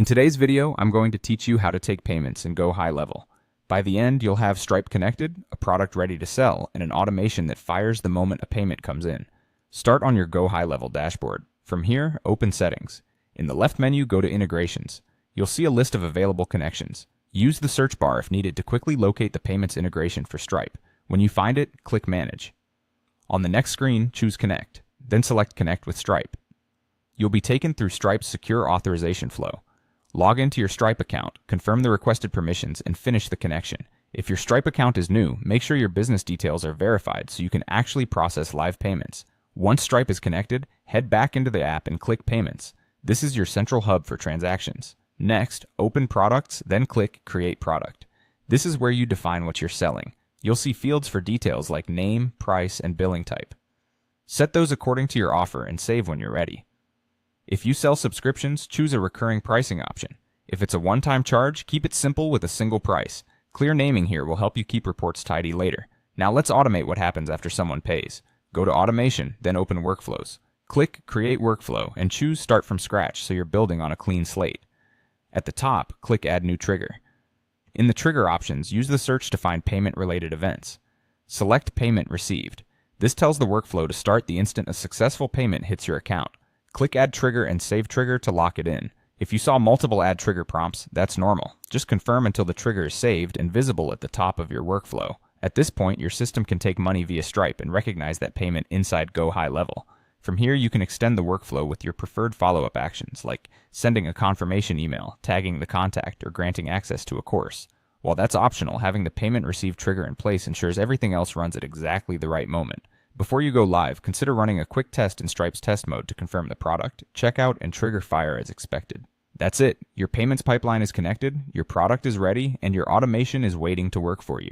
In today's video, I'm going to teach you how to take payments in GoHighLevel. By the end, you'll have Stripe connected, a product ready to sell, and an automation that fires the moment a payment comes in. Start on your GoHighLevel dashboard. From here, open Settings. In the left menu, go to Integrations. You'll see a list of available connections. Use the search bar if needed to quickly locate the payments integration for Stripe. When you find it, click Manage. On the next screen, choose Connect, then select Connect with Stripe. You'll be taken through Stripe's secure authorization flow. Log into your Stripe account, confirm the requested permissions, and finish the connection. If your Stripe account is new, make sure your business details are verified so you can actually process live payments. Once Stripe is connected, head back into the app and click Payments. This is your central hub for transactions. Next, open Products, then click Create Product. This is where you define what you're selling. You'll see fields for details like name, price, and billing type. Set those according to your offer and save when you're ready. If you sell subscriptions, choose a recurring pricing option. If it's a one-time charge, keep it simple with a single price. Clear naming here will help you keep reports tidy later. Now let's automate what happens after someone pays. Go to Automation, then open Workflows. Click Create Workflow and choose Start from Scratch so you're building on a clean slate. At the top, click Add New Trigger. In the trigger options, use the search to find payment-related events. Select Payment Received. This tells the workflow to start the instant a successful payment hits your account. Click Add Trigger and Save Trigger to lock it in. If you saw multiple Add Trigger prompts, that's normal. Just confirm until the trigger is saved and visible at the top of your workflow. At this point, your system can take money via Stripe and recognize that payment inside GoHighLevel. From here, you can extend the workflow with your preferred follow-up actions, like sending a confirmation email, tagging the contact, or granting access to a course. While that's optional, having the payment received trigger in place ensures everything else runs at exactly the right moment. Before you go live, consider running a quick test in Stripe's test mode to confirm the product, checkout, and trigger fire as expected. That's it. Your payments pipeline is connected, your product is ready, and your automation is waiting to work for you.